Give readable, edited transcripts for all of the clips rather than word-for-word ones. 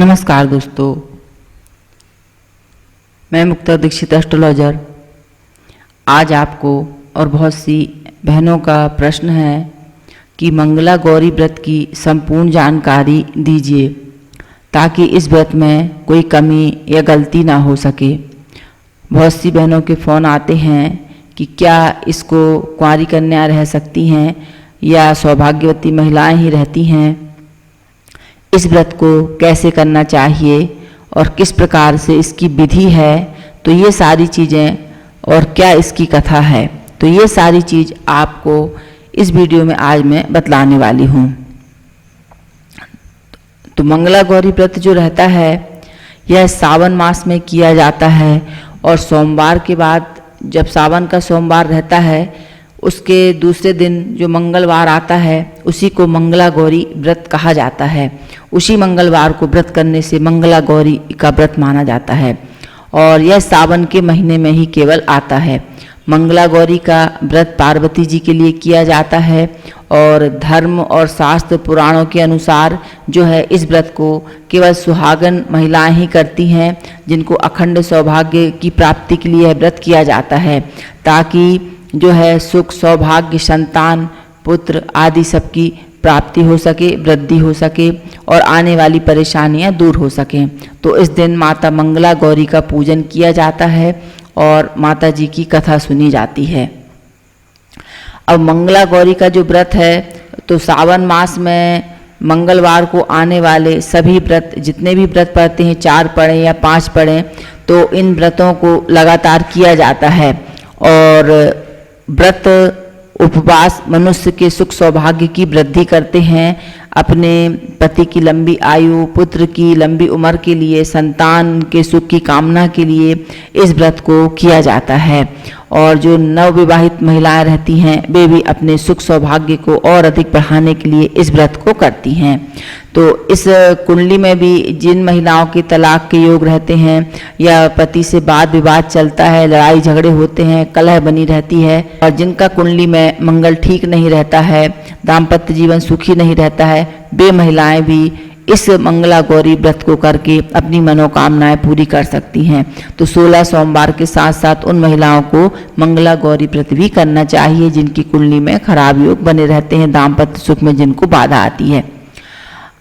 नमस्कार दोस्तों, मैं मुक्ता दीक्षित एस्ट्रोलॉजर। आज आपको और बहुत सी बहनों का प्रश्न है कि मंगला गौरी व्रत की संपूर्ण जानकारी दीजिए ताकि इस व्रत में कोई कमी या गलती ना हो सके। बहुत सी बहनों के फ़ोन आते हैं कि क्या इसको कुंवारी कन्या रह सकती हैं या सौभाग्यवती महिलाएं ही रहती हैं, इस व्रत को कैसे करना चाहिए और किस प्रकार से इसकी विधि है, तो ये सारी चीज़ें और क्या इसकी कथा है, तो ये सारी चीज़ आपको इस वीडियो में आज मैं बतलाने वाली हूँ। तो मंगला गौरी व्रत जो रहता है यह सावन मास में किया जाता है और सोमवार के बाद जब सावन का सोमवार रहता है उसके दूसरे दिन जो मंगलवार आता है उसी को मंगला गौरी व्रत कहा जाता है। उसी मंगलवार को व्रत करने से मंगला गौरी का व्रत माना जाता है और यह सावन के महीने में ही केवल आता है। मंगला गौरी का व्रत पार्वती जी के लिए किया जाता है और धर्म और शास्त्र पुराणों के अनुसार जो है इस व्रत को केवल सुहागन महिलाएं ही करती हैं, जिनको अखंड सौभाग्य की प्राप्ति के लिए व्रत किया जाता है ताकि जो है सुख सौभाग्य संतान पुत्र आदि सबकी प्राप्ति हो सके, वृद्धि हो सके और आने वाली परेशानियां दूर हो सकें। तो इस दिन माता मंगला गौरी का पूजन किया जाता है और माता जी की कथा सुनी जाती है। अब मंगला गौरी का जो व्रत है तो सावन मास में मंगलवार को आने वाले सभी व्रत, जितने भी व्रत पढ़ते हैं, 4 पढ़ें या 5 पढ़ें, तो इन व्रतों को लगातार किया जाता है। और व्रत उपवास मनुष्य के सुख सौभाग्य की वृद्धि करते हैं, अपने पति की लंबी आयु, पुत्र की लंबी उम्र के लिए, संतान के सुख की कामना के लिए इस व्रत को किया जाता है। और जो नवविवाहित महिलाएं रहती हैं वे भी अपने सुख सौभाग्य को और अधिक बढ़ाने के लिए इस व्रत को करती हैं। तो इस कुंडली में भी जिन महिलाओं के तलाक के योग रहते हैं या पति से वाद विवाद चलता है, लड़ाई झगड़े होते हैं, कलह बनी रहती है और जिनका कुंडली में मंगल ठीक नहीं रहता है, दाम्पत्य जीवन सुखी नहीं रहता है, वे महिलाएं भी इस मंगला गौरी व्रत को करके अपनी मनोकामनाएं पूरी कर सकती हैं। तो 16 सोमवार के साथ साथ उन महिलाओं को मंगला गौरी व्रत भी करना चाहिए जिनकी कुंडली में खराब योग बने रहते हैं, दाम्पत्य सुख में जिनको बाधा आती है।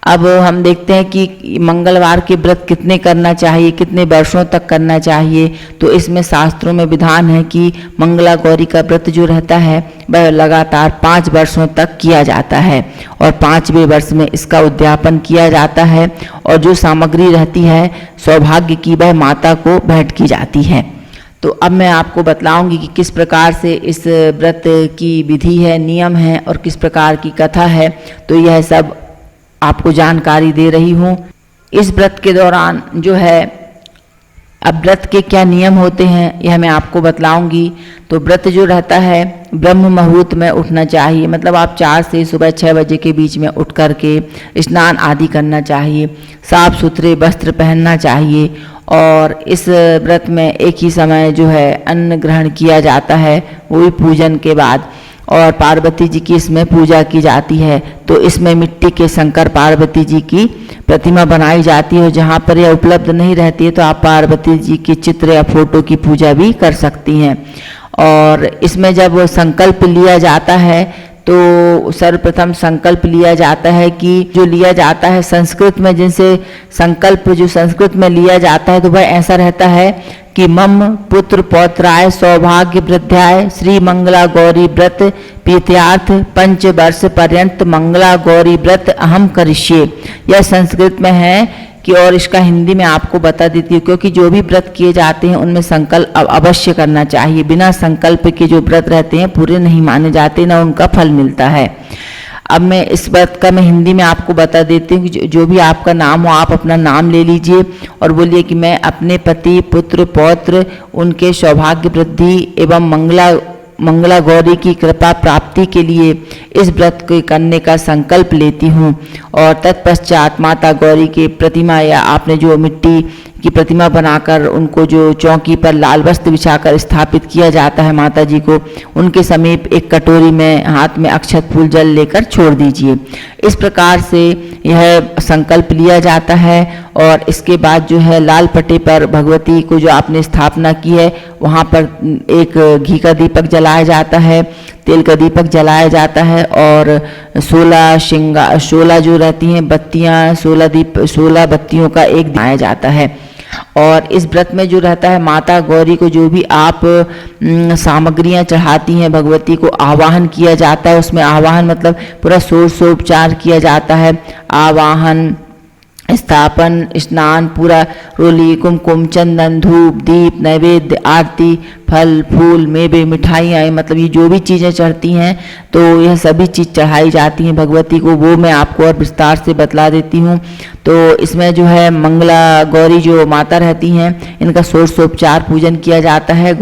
अब हम देखते हैं कि मंगलवार के व्रत कितने करना चाहिए, कितने वर्षों तक करना चाहिए। तो इसमें शास्त्रों में विधान है कि मंगला गौरी का व्रत जो रहता है वह लगातार 5 वर्षों तक किया जाता है और 5वें वर्ष में इसका उद्यापन किया जाता है और जो सामग्री रहती है सौभाग्य की वह माता को भेंट की जाती है। तो अब मैं आपको बतलाऊंगी कि किस प्रकार से इस व्रत की विधि है, नियम है और किस प्रकार की कथा है। तो यह सब आपको जानकारी दे रही हूँ। इस व्रत के दौरान जो है अब व्रत के क्या नियम होते हैं यह मैं आपको बतलाऊंगी। तो व्रत जो रहता है ब्रह्म मुहूर्त में उठना चाहिए, मतलब आप 4 से सुबह 6 बजे के बीच में उठ करके स्नान आदि करना चाहिए, साफ सुथरे वस्त्र पहनना चाहिए और इस व्रत में एक ही समय जो है अन्न ग्रहण किया जाता है, वो भी पूजन के बाद। और पार्वती जी की इसमें पूजा की जाती है। तो इसमें मिट्टी के शंकर पार्वती जी की प्रतिमा बनाई जाती है और जहाँ पर यह उपलब्ध नहीं रहती है तो आप पार्वती जी के चित्र या फोटो की पूजा भी कर सकती हैं। और इसमें जब संकल्प लिया जाता है तो सर्वप्रथम संकल्प लिया जाता है कि जो लिया जाता है संस्कृत में, जिनसे संकल्प जो संस्कृत में लिया जाता है तो वह ऐसा रहता है कि मम पुत्र पौत्राय सौभाग्य वृद्धाय श्री मंगला गौरी व्रत प्रीत्यार्थ 5 वर्ष पर्यंत मंगला गौरी व्रत अहम करिष्ये। यह संस्कृत में है कि और इसका हिंदी में आपको बता देती हूँ, क्योंकि जो भी व्रत किए जाते हैं उनमें संकल्प अवश्य करना चाहिए। बिना संकल्प के जो व्रत रहते हैं पूरे नहीं माने जाते, ना उनका फल मिलता है। अब मैं इस व्रत का मैं हिंदी में आपको बता देती हूँ कि जो भी आपका नाम हो आप अपना नाम ले लीजिए और बोलिए कि मैं अपने पति पुत्र पौत्र उनके सौभाग्य वृद्धि एवं मंगला गौरी की कृपा प्राप्ति के लिए इस व्रत को करने का संकल्प लेती हूँ। और तत्पश्चात माता गौरी के प्रतिमा या आपने जो मिट्टी की प्रतिमा बनाकर उनको जो चौकी पर लाल वस्त्र बिछाकर स्थापित किया जाता है माता जी को, उनके समीप एक कटोरी में हाथ में अक्षत फूल जल लेकर छोड़ दीजिए। इस प्रकार से यह संकल्प लिया जाता है और इसके बाद जो है लाल पट्टे पर भगवती को जो आपने स्थापना की है वहाँ पर एक घी का दीपक जलाया जाता है, तेल का दीपक जलाया जाता है और 16 जो रहती हैं बत्तियाँ, 16 बत्तियों का एक दिया जाता है। और इस व्रत में जो रहता है माता गौरी को जो भी आप सामग्रियां चढ़ाती हैं भगवती को आवाहन किया जाता है। उसमें आवाहन मतलब पूरा षोडशोपचार किया जाता है। आवाहन, स्थापन, स्नान, पूरा रोली, कुमकुम, चंदन, धूप, दीप, नैवेद्य, आरती, फल फूल, मेवे, मिठाइयाँ, मतलब ये जो भी चीज़ें चढ़ती हैं तो यह सभी चीज़ चढ़ाई जाती हैं भगवती को, वो मैं आपको और विस्तार से बतला देती हूँ। तो इसमें जो है मंगला गौरी जो माता रहती हैं इनका षोडशोपचार पूजन किया जाता है।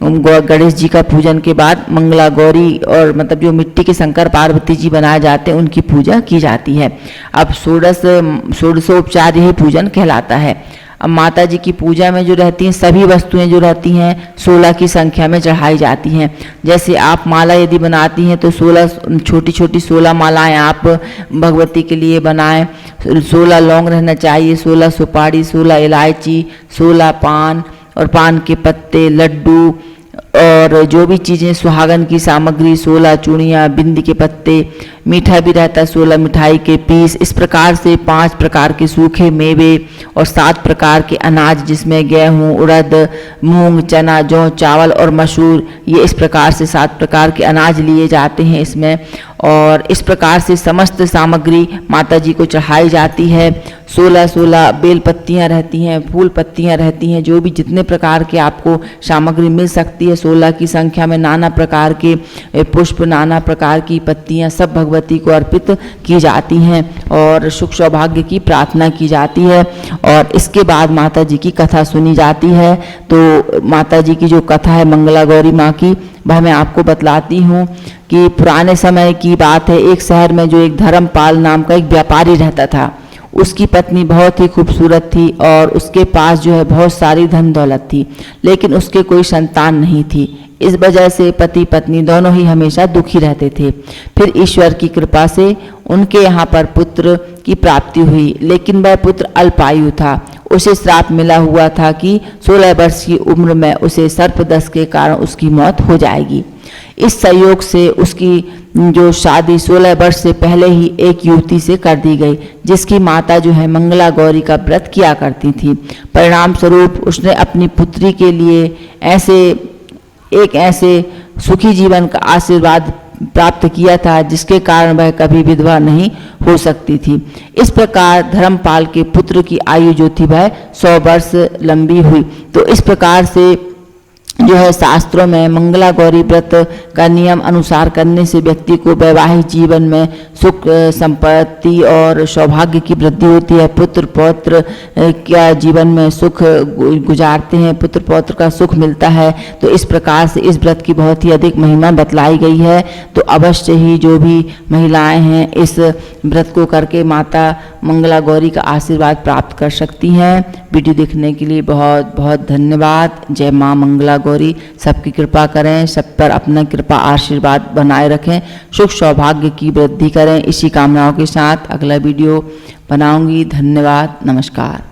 गणेश जी का पूजन के बाद मंगला गौरी और मतलब जो मिट्टी के शंकर पार्वती जी बनाए जाते हैं उनकी पूजा की जाती है। अब षोडशोपचार यही पूजन कहलाता है। अब माता जी की पूजा में जो रहती हैं सभी वस्तुएं जो रहती हैं 16 की संख्या में चढ़ाई जाती हैं। जैसे आप माला यदि बनाती हैं तो 16 छोटी छोटी 16 मालाएं आप भगवती के लिए बनाएं। 16 लौंग रहना चाहिए, 16 सुपारी, 16 इलायची, 16 पान और पान के पत्ते, लड्डू और जो भी चीज़ें सुहागन की सामग्री, 16 चूड़ियाँ, बिंदी के पत्ते, मीठा भी रहता है 16 मिठाई के पीस। इस प्रकार से 5 प्रकार के सूखे मेवे और 7 प्रकार के अनाज जिसमें गेहूँ, उड़द, मूंग, चना, जौ, चावल और मसूर, ये इस प्रकार से 7 प्रकार के अनाज लिए जाते हैं इसमें। और इस प्रकार से समस्त सामग्री माता जी को चढ़ाई जाती है। 16 बेल पत्तियाँ रहती हैं, फूल पत्तियाँ रहती हैं, जो भी जितने प्रकार के आपको सामग्री मिल सकती है 16 की संख्या में नाना प्रकार के पुष्प, नाना प्रकार की पत्तियाँ सब भगवती को अर्पित की जाती हैं और सुख सौभाग्य की प्रार्थना की जाती है। और इसके बाद माता जी की कथा सुनी जाती है। तो माता जी की जो कथा है मंगला गौरी माँ की वह मैं आपको बतलाती हूँ कि पुराने समय की बात है। एक शहर में जो एक धर्मपाल नाम का एक व्यापारी रहता था, उसकी पत्नी बहुत ही खूबसूरत थी और उसके पास जो है बहुत सारी धन दौलत थी, लेकिन उसके कोई संतान नहीं थी। इस वजह से पति पत्नी दोनों ही हमेशा दुखी रहते थे। फिर ईश्वर की कृपा से उनके यहाँ पर पुत्र की प्राप्ति हुई, लेकिन वह पुत्र अल्पायु था। उसे श्राप मिला हुआ था कि 16 वर्ष की उम्र में उसे सर्पदंश के कारण उसकी मौत हो जाएगी। इस संयोग से उसकी जो शादी 16 वर्ष से पहले ही एक युवती से कर दी गई, जिसकी माता जो है मंगला गौरी का व्रत किया करती थी। परिणाम स्वरूप उसने अपनी पुत्री के लिए ऐसे सुखी जीवन का आशीर्वाद प्राप्त किया था जिसके कारण वह कभी विधवा नहीं हो सकती थी। इस प्रकार धर्मपाल के पुत्र की आयु जो थी वह 100 वर्ष लंबी हुई। तो इस प्रकार से जो है शास्त्रों में मंगला गौरी व्रत का नियम अनुसार करने से व्यक्ति को वैवाहिक जीवन में सुख, संपत्ति और सौभाग्य की वृद्धि होती है। पुत्र पौत्र क्या जीवन में सुख गुजारते हैं, पुत्र पौत्र का सुख मिलता है। तो इस प्रकार से इस व्रत की बहुत ही अधिक महिमा बतलाई गई है। तो अवश्य ही जो भी महिलाएं हैं इस व्रत को करके माता मंगला गौरी का आशीर्वाद प्राप्त कर सकती हैं। वीडियो देखने के लिए बहुत बहुत धन्यवाद। जय माँ मंगला गौरी। सबकी कृपा करें, सब पर अपना कृपा आशीर्वाद बनाए रखें, सुख सौभाग्य की वृद्धि करें। इसी कामनाओं के साथ अगला वीडियो बनाऊंगी। धन्यवाद, नमस्कार।